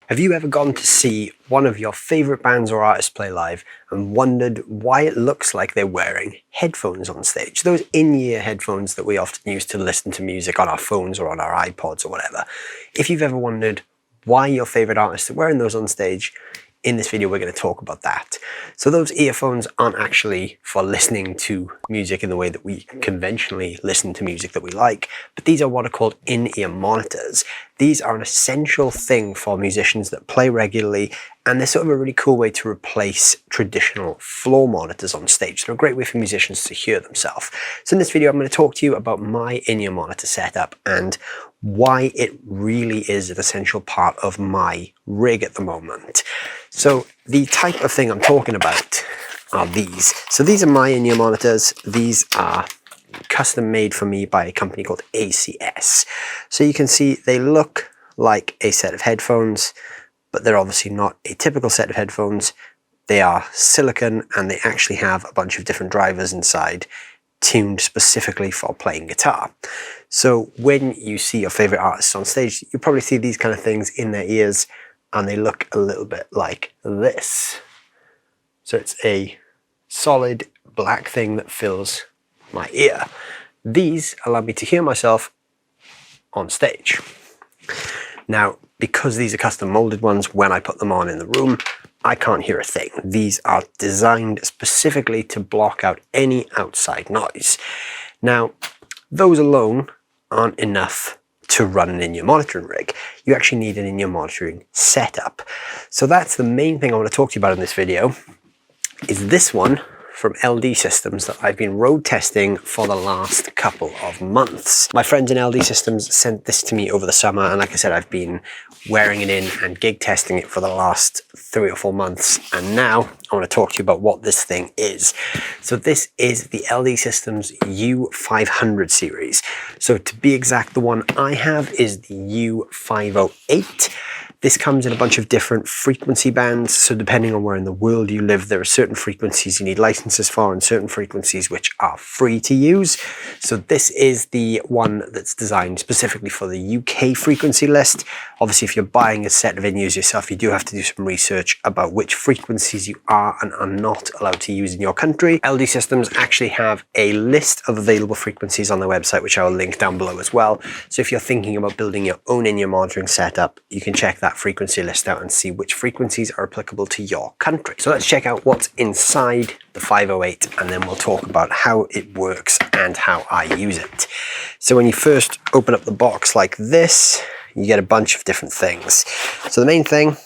Have you ever gone to see one of your favourite bands or artists play live and wondered why it looks like they're wearing headphones on stage? Those in-ear headphones that we often use to listen to music on our phones or on our iPods or whatever. If you've ever wondered why your favourite artists are wearing those on stage, in this video we're going to talk about that. So those earphones aren't actually for listening to music in the way that we conventionally listen to music that we like, but these are what are called in-ear monitors. These are an essential thing for musicians that play regularly, and they're sort of a really cool way to replace traditional floor monitors on stage. They're a great way for musicians to hear themselves. So in this video I'm going to talk to you about my in-ear monitor setup and why it really is an essential part of my rig at the moment. So the type of thing I'm talking about are these. So these are my in-ear monitors. These are custom made for me by a company called ACS. So you can see they look like a set of headphones, but they're obviously not a typical set of headphones. They are silicon and they actually have a bunch of different drivers inside tuned specifically for playing guitar. So when you see your favorite artists on stage, you probably see these kind of things in their ears and they look a little bit like this. So it's a solid black thing that fills my ear. These allow me to hear myself on stage. Now, because these are custom molded ones, when I put them on in the room, I can't hear a thing. These are designed specifically to block out any outside noise. Now, those alone aren't enough to run an in-ear monitoring rig. You actually need an in-ear monitoring setup. So that's the main thing I want to talk to you about in this video, is this one from LD Systems that I've been road testing for the last couple of months. My friends in LD Systems sent this to me over the summer, and like I said, I've been wearing it in and gig testing it for the last 3 or 4 months, and now I want to talk to you about what this thing is. So this is the LD Systems U500 series. So to be exact, the one I have is the U508. This comes in a bunch of different frequency bands, so depending on where in the world you live, there are certain frequencies you need licenses for and certain frequencies which are free to use. So this is the one that's designed specifically for the UK frequency list. Obviously, if you're buying a set of in-ears yourself, you do have to do some research about which frequencies you are and are not allowed to use in your country. LD Systems actually have a list of available frequencies on their website, which I will link down below as well. So if you're thinking about building your own in-ear monitoring setup, you can check that frequency list out and see which frequencies are applicable to your country. So let's check out what's inside the 508 and then we'll talk about how it works and how I use it. So when you first open up the box like this, you get a bunch of different things. So the main thing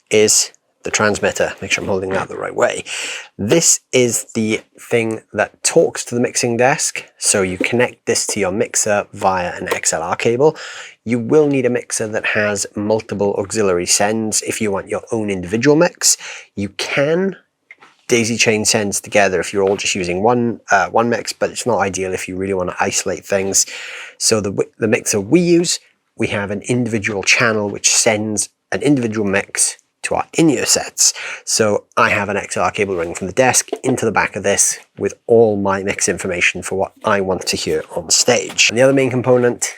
is the transmitter. Make sure I'm holding that the right way. This is the thing that talks to the mixing desk. So you connect this to your mixer via an XLR cable. You will need a mixer that has multiple auxiliary sends if you want your own individual mix. You can daisy chain sends together if you're all just using one mix, but it's not ideal if you really want to isolate things. So the mixer we use, we have an individual channel which sends an individual mix to our in-ear sets. So I have an XLR cable running from the desk into the back of this with all my mix information for what I want to hear on stage. And the other main component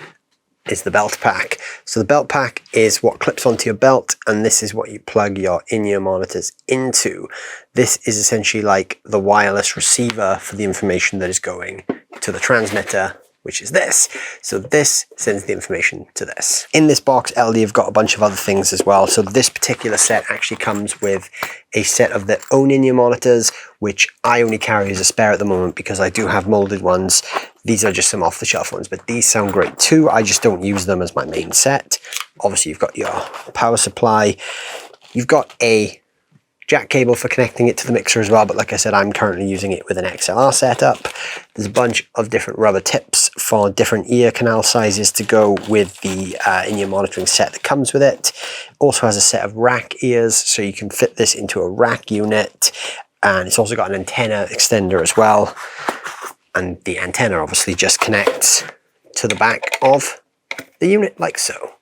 is the belt pack. So the belt pack is what clips onto your belt, and this is what you plug your in-ear monitors into. This is essentially like the wireless receiver for the information that is going to the transmitter, which is this. So this sends the information to this. In this box, LD have got a bunch of other things as well. So this particular set actually comes with a set of their own in-ear monitors, which I only carry as a spare at the moment because I do have molded ones. These are just some off-the-shelf ones, but these sound great too. I just don't use them as my main set. Obviously, you've got your power supply. You've got a jack cable for connecting it to the mixer as well, but like I said, I'm currently using it with an XLR setup. There's a bunch of different rubber tips for different ear canal sizes to go with the in-ear monitoring set that comes with it. Also has a set of rack ears, so you can fit this into a rack unit, and it's also got an antenna extender as well, and the antenna obviously just connects to the back of the unit like so.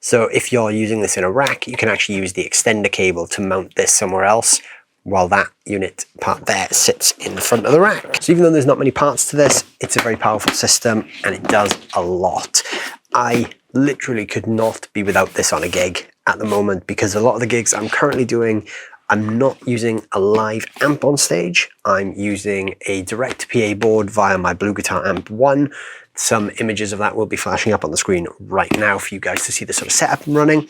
So if you're using this in a rack, you can actually use the extender cable to mount this somewhere else, while that unit part there sits in the front of the rack. So even though there's not many parts to this, it's a very powerful system and it does a lot. I literally could not be without this on a gig. at the moment because a lot of the gigs I'm currently doing, I'm not using a live amp on stage. I'm using a direct PA board via my Blue Guitar Amp 1. Some images of that will be flashing up on the screen right now for you guys to see the sort of setup I'm running.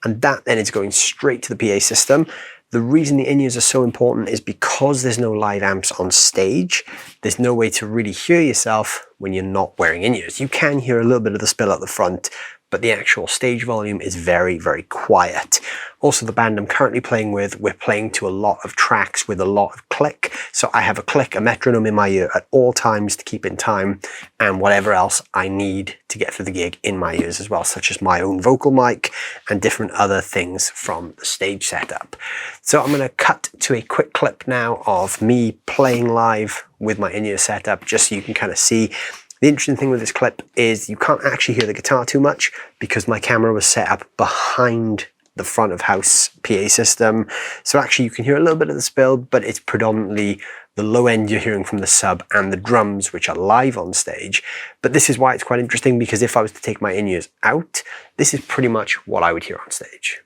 And that then is going straight to the PA system. The reason the in-ears are so important is because there's no live amps on stage. There's no way to really hear yourself when you're not wearing in-ears. You can hear a little bit of the spill at the front, but the actual stage volume is very, very quiet. Also, the band I'm currently playing with, we're playing to a lot of tracks with a lot of click. So I have a click, a metronome in my ear at all times to keep in time, and whatever else I need to get through the gig in my ears as well, such as my own vocal mic and different other things from the stage setup. So I'm going to cut to a quick clip now of me playing live with my in-ear setup, just so you can kind of see. The interesting thing with this clip is you can't actually hear the guitar too much because my camera was set up behind the front of house PA system. So actually you can hear a little bit of the spill, but it's predominantly the low end you're hearing from the sub and the drums, which are live on stage. But this is why it's quite interesting, because if I was to take my in-ears out, this is pretty much what I would hear on stage.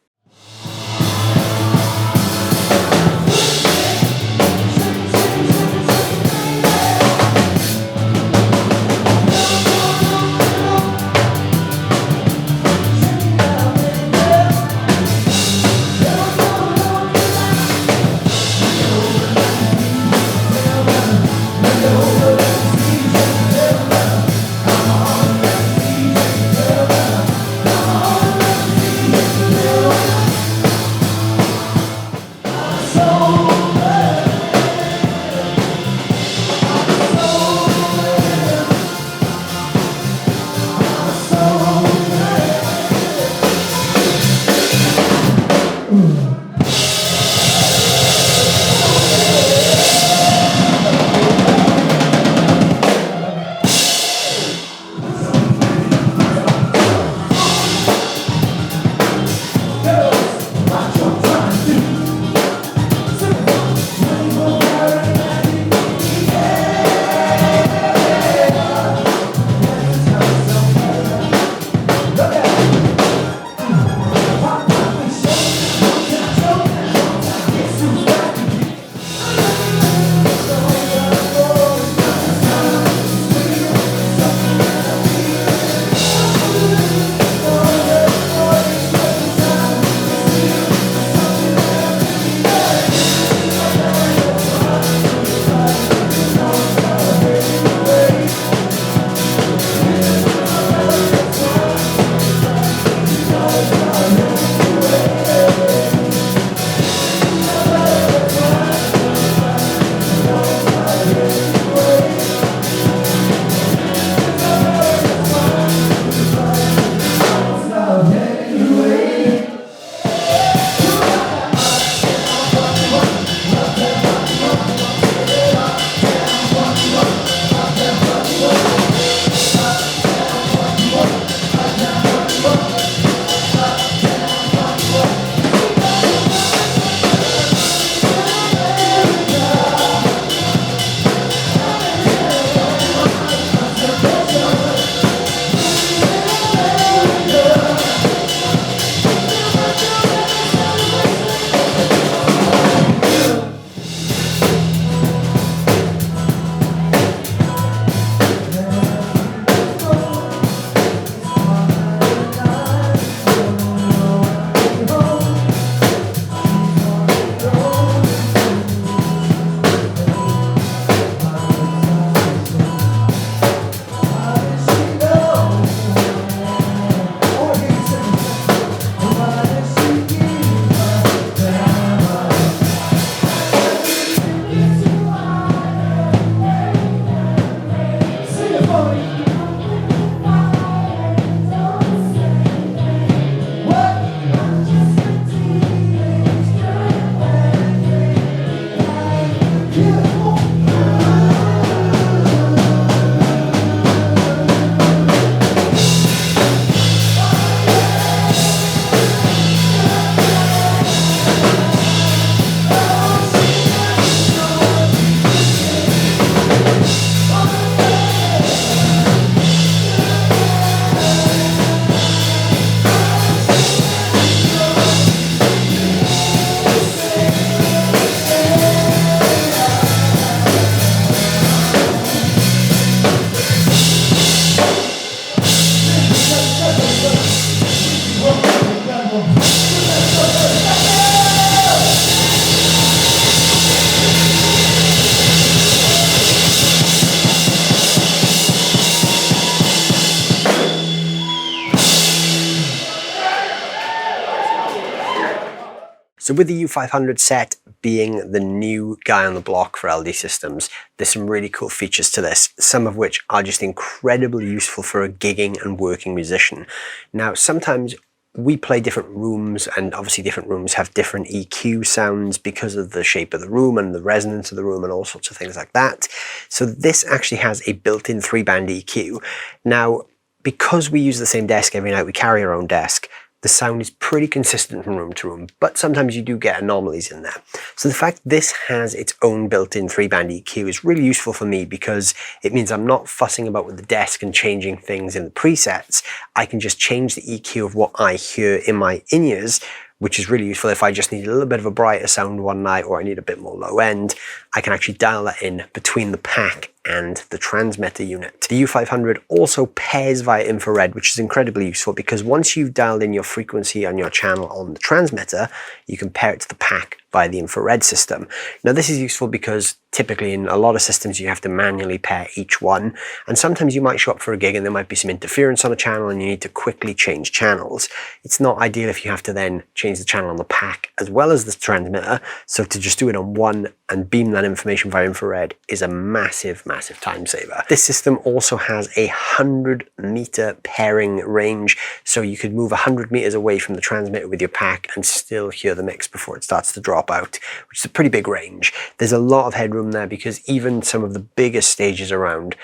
So with the U500 set being the new guy on the block for LD systems, there's some really cool features to this, some of which are just incredibly useful for a gigging and working musician. Now, sometimes we play different rooms, and obviously different rooms have different EQ sounds because of the shape of the room and the resonance of the room and all sorts of things like that. So this actually has a built-in 3-band EQ. Now, because we use the same desk every night, we carry our own desk, the sound is pretty consistent from room to room, but sometimes you do get anomalies in there. So the fact this has its own built-in 3-band EQ is really useful for me because it means I'm not fussing about with the desk and changing things in the presets. I can just change the EQ of what I hear in my in-ears, which is really useful if I just need a little bit of a brighter sound one night or I need a bit more low end. I can actually dial that in between the pack and the transmitter unit. The U500 also pairs via infrared, which is incredibly useful because once you've dialed in your frequency on your channel on the transmitter, you can pair it to the pack by the infrared system. Now this is useful because typically in a lot of systems you have to manually pair each one, and sometimes you might show up for a gig and there might be some interference on a channel and you need to quickly change channels. It's not ideal if you have to then change the channel on the pack as well as the transmitter, so to just do it on one and beam that information via infrared is a massive time saver. This system also has a 100-meter pairing range, so you could move 100 meters away from the transmitter with your pack and still hear the mix before it starts to drop out, which is a pretty big range. There's a lot of headroom there because even some of the biggest stages around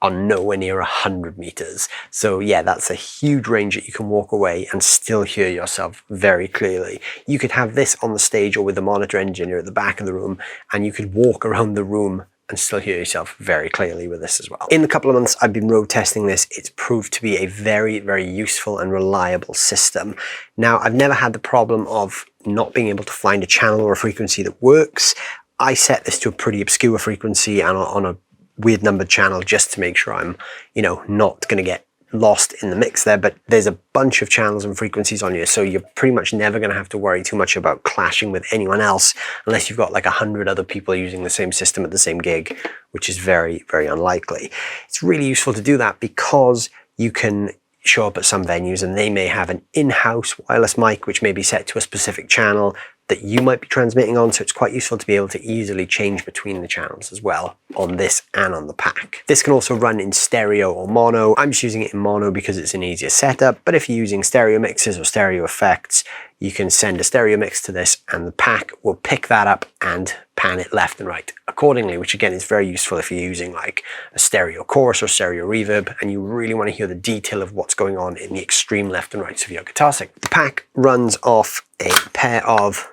are nowhere near 100 meters. So yeah, that's a huge range that you can walk away and still hear yourself very clearly. You could have this on the stage or with the monitor engineer at the back of the room, and you could walk around the room and still hear yourself very clearly with this as well. In the couple of months I've been road testing this, it's proved to be a very useful and reliable system. Now, I've never had the problem of not being able to find a channel or a frequency that works. I set this to a pretty obscure frequency and on a weird numbered channel just to make sure I'm, not going to get lost in the mix there, but there's a bunch of channels and frequencies on here, so you're pretty much never going to have to worry too much about clashing with anyone else unless you've got like 100 other people using the same system at the same gig, which is very unlikely. It's really useful to do that because you can show up at some venues and they may have an in-house wireless mic which may be set to a specific channel that you might be transmitting on, so it's quite useful to be able to easily change between the channels as well on this and on the pack. This can also run in stereo or mono. I'm just using it in mono because it's an easier setup, but if you're using stereo mixes or stereo effects, you can send a stereo mix to this and the pack will pick that up and pan it left and right accordingly, which again is very useful if you're using like a stereo chorus or stereo reverb and you really want to hear the detail of what's going on in the extreme left and rights of your guitar signal. The pack runs off a pair of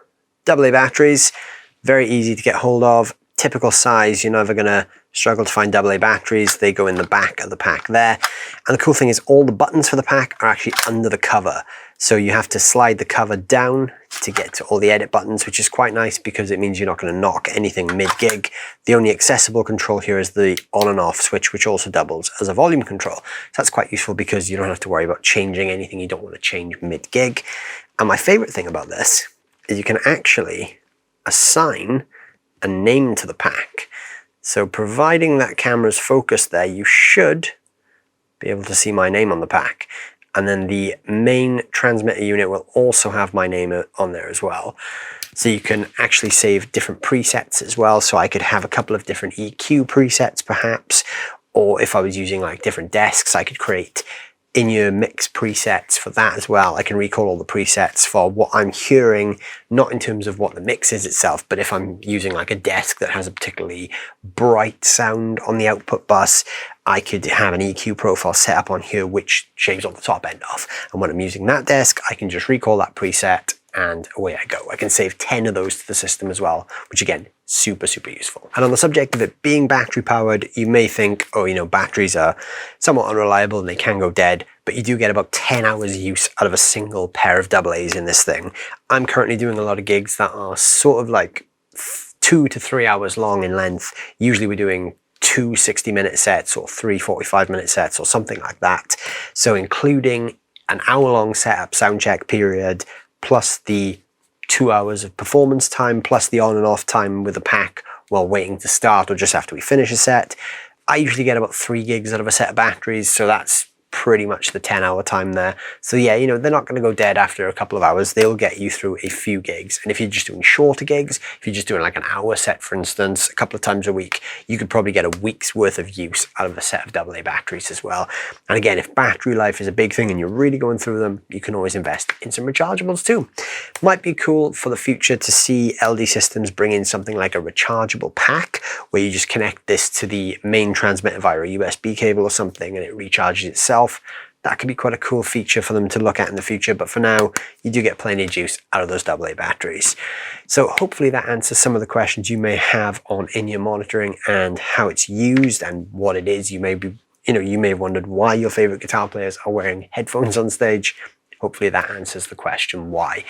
AA batteries, very easy to get hold of, typical size. You're never going to struggle to find AA batteries. They go in the back of the pack there. And the cool thing is all the buttons for the pack are actually under the cover. So you have to slide the cover down to get to all the edit buttons, which is quite nice because it means you're not going to knock anything mid-gig. The only accessible control here is the on and off switch, which also doubles as a volume control. So that's quite useful because you don't have to worry about changing anything you don't want to change mid-gig. And my favorite thing about this is you can actually assign a name to the pack. So providing that camera's focused there, you should be able to see my name on the pack. And then the main transmitter unit will also have my name on there as well. So you can actually save different presets as well. So I could have a couple of different EQ presets perhaps, or if I was using like different desks, I could create in-ear mix presets for that as well. I can recall all the presets for what I'm hearing, not in terms of what the mix is itself, but if I'm using like a desk that has a particularly bright sound on the output bus, I could have an EQ profile set up on here which shaves all the top end off. And when I'm using that desk, I can just recall that preset and away I go. I can save 10 of those to the system as well, which again, super useful. And on the subject of it being battery powered, you may think, oh, batteries are somewhat unreliable and they can go dead, but you do get about 10 hours use out of a single pair of AA's in this thing. I'm currently doing a lot of gigs that are sort of like 2 to 3 hours long in length. Usually we're doing 2 60-minute sets or 3 45-minute sets or something like that. So including an hour-long setup sound check period, plus the 2 hours of performance time, plus the on and off time with the pack while waiting to start or just after we finish a set. I usually get about 3 gigs out of a set of batteries, so that's pretty much the 10-hour time there. So yeah, you know, they're not going to go dead after a couple of hours. They'll get you through a few gigs. And if you're just doing shorter gigs, if you're just doing like an hour set, for instance, a couple of times a week, you could probably get a week's worth of use out of a set of AA batteries as well. And again, if battery life is a big thing and you're really going through them, you can always invest in some rechargeables too. Might be cool for the future to see LD Systems bring in something like a rechargeable pack where you just connect this to the main transmitter via a USB cable or something and it recharges itself. That could be quite a cool feature for them to look at in the future, but for now, you do get plenty of juice out of those AA batteries. So hopefully that answers some of the questions you may have on in-ear monitoring and how it's used and what it is. You may have wondered why your favorite guitar players are wearing headphones on stage. Hopefully that answers the question why.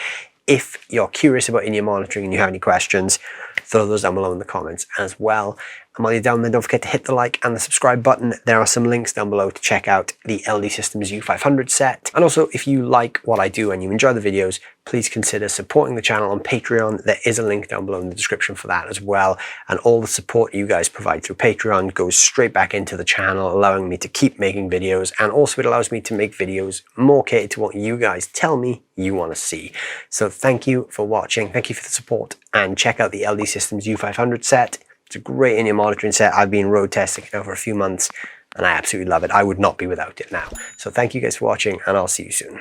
If you're curious about in-ear monitoring and you have any questions, throw those down below in the comments as well. And while you're down there, don't forget to hit the like and the subscribe button. There are some links down below to check out the LD Systems U500 set. And also, if you like what I do and you enjoy the videos, please consider supporting the channel on Patreon. There is a link down below in the description for that as well. And all the support you guys provide through Patreon goes straight back into the channel, allowing me to keep making videos. And also it allows me to make videos more catered to what you guys tell me you want to see. So thank you for watching. Thank you for the support, and check out the LD Systems U500 set. It's a great in-ear monitoring set. I've been road testing it over a few months and I absolutely love it. I would not be without it now. So thank you guys for watching and I'll see you soon.